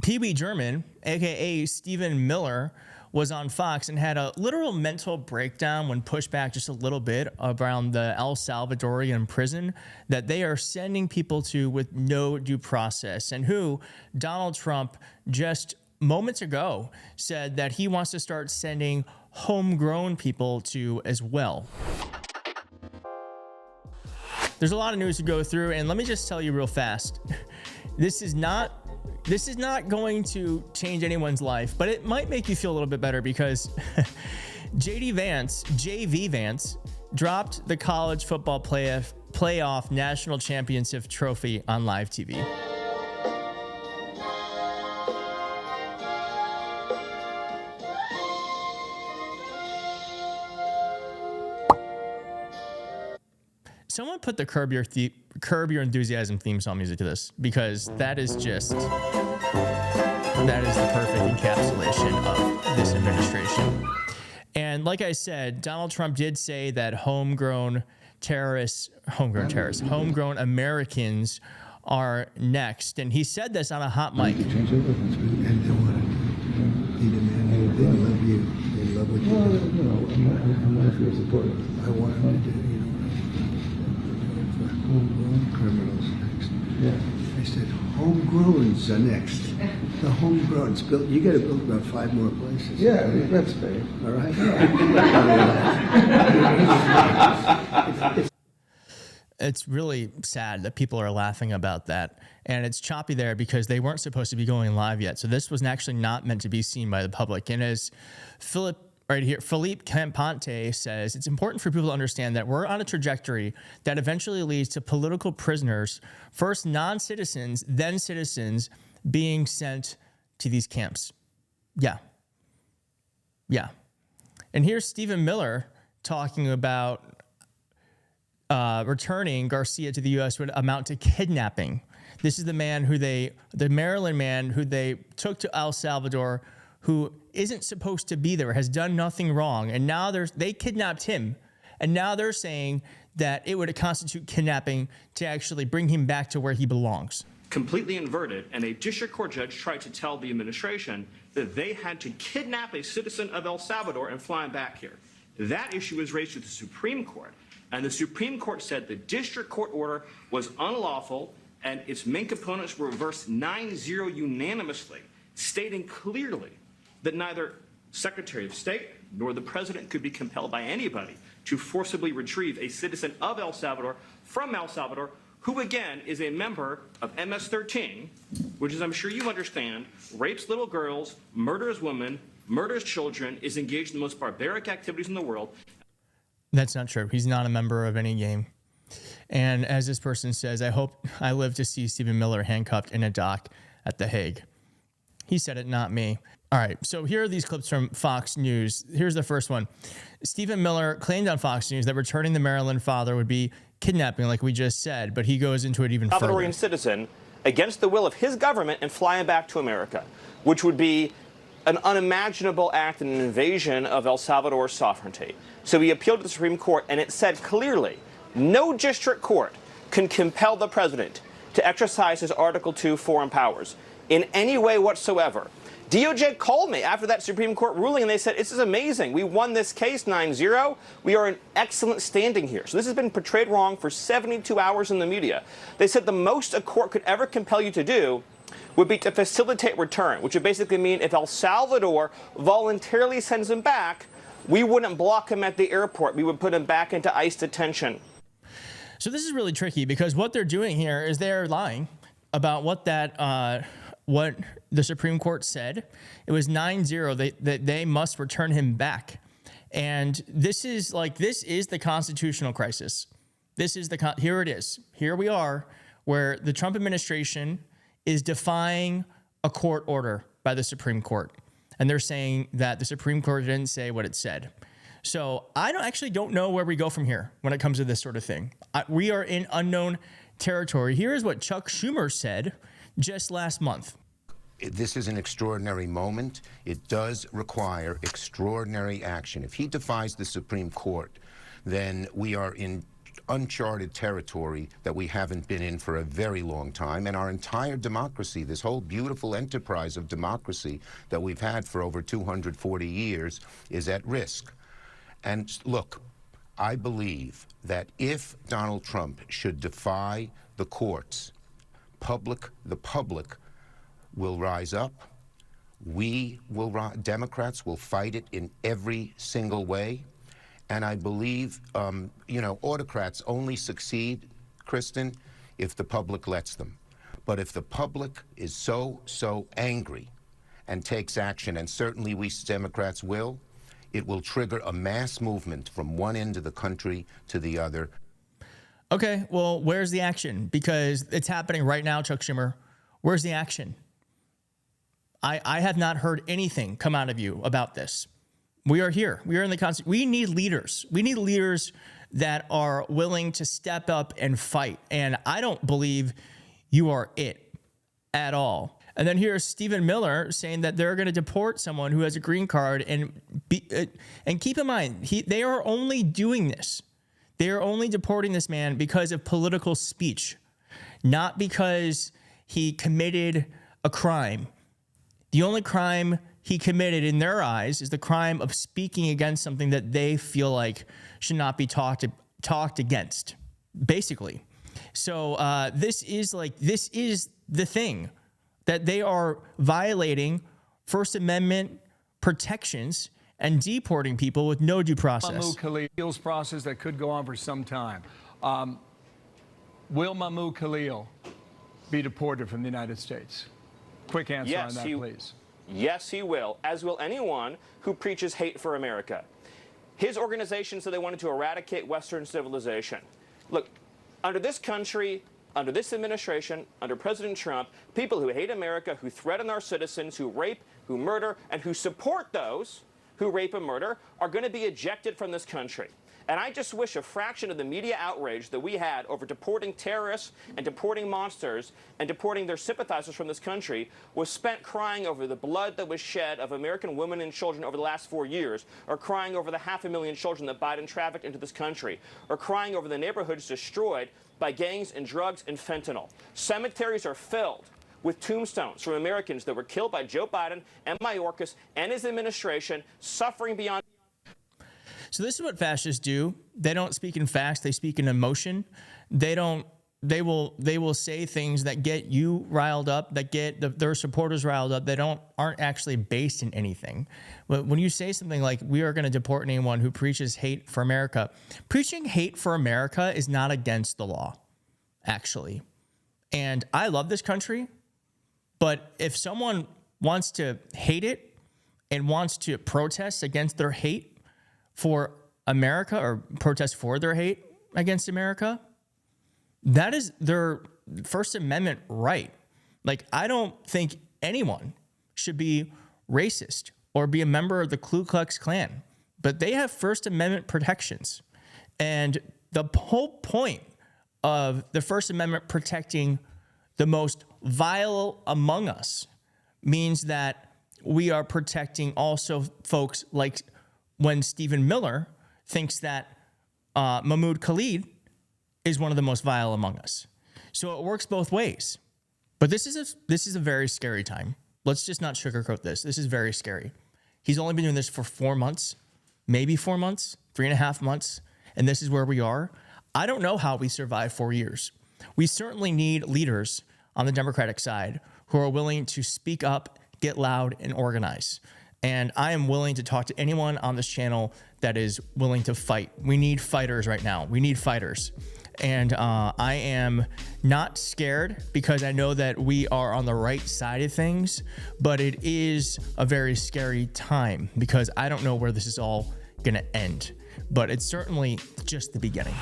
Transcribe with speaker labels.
Speaker 1: Pee Wee German, a.k.a. Stephen Miller, was on Fox and had a literal mental breakdown when pushed back just a little bit around the El Salvadorian prison that they are sending people to with no due process, and who Donald Trump just moments ago said that he wants to start sending homegrown people to as well. There's a lot of news to go through, and let me just tell you real fast. This is not going to change anyone's life, but it might make you feel a little bit better because JD Vance, dropped the college football playoff national championship trophy on live TV. Someone put the Curb Your Enthusiasm theme song music to this, because that is the perfect encapsulation of this administration. And like I said, Donald Trump did say that homegrown Americans are next. And he said this on a hot mic.
Speaker 2: They love you. They love what you do. I'm not your supporter. I want them to do, homegrown criminals next. Yeah. I said, homegrowns are next. The homegrown. You got to build about 5 more places. Yeah, that's fair. All right?
Speaker 1: It's really sad that people are laughing about that. And it's choppy there because they weren't supposed to be going live yet. So this was actually not meant to be seen by the public. And as Philippe Campante says, it's important for people to understand that we're on a trajectory that eventually leads to political prisoners, first non-citizens, then citizens, being sent to these camps. Yeah. And here's Stephen Miller talking about returning Garcia to the U.S. would amount to kidnapping. This is the Maryland man who they took to El Salvador, who isn't supposed to be there, has done nothing wrong, and now they kidnapped him, and now they're saying that it would constitute kidnapping to actually bring him back to where he belongs.
Speaker 3: Completely inverted, and a district court judge tried to tell the administration that they had to kidnap a citizen of El Salvador and fly him back here. That issue was raised to the Supreme Court, and the Supreme Court said the district court order was unlawful, and its main components were reversed 9-0 unanimously, stating clearly that neither Secretary of State nor the President could be compelled by anybody to forcibly retrieve a citizen of El Salvador from El Salvador, who again is a member of MS-13, which, as I'm sure you understand, rapes little girls, murders women, murders children, is engaged in the most barbaric activities in the world.
Speaker 1: That's not true. He's not a member of any gang. And as this person says, I hope I live to see Stephen Miller handcuffed in a dock at The Hague. He said it, not me. All right, so here are these clips from Fox News. Here's the first one. Stephen Miller claimed on Fox News that returning the Maryland father would be kidnapping, like we just said, but he goes into it even further.
Speaker 4: Salvadorian citizen against the will of his government and fly him back to America, which would be an unimaginable act and an invasion of El Salvador's sovereignty. So he appealed to the Supreme Court, and it said clearly, no district court can compel the president to exercise his Article 2 foreign powers in any way whatsoever. DOJ called me after that Supreme Court ruling, and they said, this is amazing. We won this case 9-0. We are in excellent standing here. So this has been portrayed wrong for 72 hours in the media. They said the most a court could ever compel you to do would be to facilitate return, which would basically mean if El Salvador voluntarily sends him back, we wouldn't block him at the airport. We would put him back into ICE detention.
Speaker 1: So this is really tricky because what they're doing here is they're lying about what the Supreme Court said. It was 9-0 that they must return him back. And this is the constitutional crisis. Here it is. Here we are, where the Trump administration is defying a court order by the Supreme Court. And they're saying that the Supreme Court didn't say what it said. So I actually don't know where we go from here when it comes to this sort of thing. We are in unknown territory. Here is what Chuck Schumer said just last month.
Speaker 5: This is an extraordinary moment. It does require extraordinary action. If he defies the Supreme Court, then we are in uncharted territory that we haven't been in for a very long time, and our entire democracy, this whole beautiful enterprise of democracy that we've had for over 240 years, is at risk. And look, I believe that if Donald Trump should defy the courts, the public will rise up. Democrats will fight it in every single way. And I believe, autocrats only succeed, Kristen, if the public lets them. But if the public is so angry and takes action, and certainly we Democrats will, it will trigger a mass movement from one end of the country to the other.
Speaker 1: Okay, well, where's the action? Because it's happening right now, Chuck Schumer. Where's the action? I have not heard anything come out of you about this. We are here. We are in the Constitution. We need leaders. We need leaders that are willing to step up and fight. And I don't believe you are it at all. And then here's Stephen Miller saying that they're going to deport someone who has a green card. And keep in mind, they are only doing this. They are only deporting this man because of political speech, not because he committed a crime. The only crime he committed in their eyes is the crime of speaking against something that they feel like should not be talked against, basically. So this is the thing, that they are violating First Amendment protections and deporting people with no due process.
Speaker 6: Mahmoud Khalil's process that could go on for some time. Will Mahmoud Khalil be deported from the United States? Quick answer on that, please.
Speaker 4: Yes, he will, as will anyone who preaches hate for America. His organization said they wanted to eradicate Western civilization. Look, under this country, under this administration, under President Trump, people who hate America, who threaten our citizens, who rape, who murder, and who support those who rape and murder are going to be ejected from this country. And I just wish a fraction of the media outrage that we had over deporting terrorists and deporting monsters and deporting their sympathizers from this country was spent crying over the blood that was shed of American women and children over the last 4 years, or crying over the 500,000 children that Biden trafficked into this country, or crying over the neighborhoods destroyed by gangs and drugs and fentanyl. Cemeteries are filled with tombstones from Americans that were killed by Joe Biden and Mayorkas and his administration, suffering beyond.
Speaker 1: So this is what fascists do. They don't speak in facts. They speak in emotion. They will say things that get you riled up, that get their supporters riled up. They aren't actually based in anything. But when you say something like, we are going to deport anyone who preaches hate for America, preaching hate for America is not against the law, actually. And I love this country, but if someone wants to hate it and wants to protest against their hate for America, or protest for their hate against America, that is their First Amendment right. Like, I don't think anyone should be racist or be a member of the Ku Klux Klan, but they have First Amendment protections. And the whole point of the First Amendment protecting the most vile among us means that we are protecting also folks like when Stephen Miller thinks that Mahmoud Khalil is one of the most vile among us. So it works both ways. But this is a very scary time. Let's just not sugarcoat this. This is very scary. He's only been doing this for 4 months, maybe 4 months, 3.5 months, and this is where we are. I don't know how we survive 4 years. We certainly need leaders on the Democratic side who are willing to speak up, get loud, and organize. And I am willing to talk to anyone on this channel that is willing to fight. We need fighters right now. We need fighters. And I am not scared because I know that we are on the right side of things, but it is a very scary time because I don't know where this is all going to end. But it's certainly just the beginning.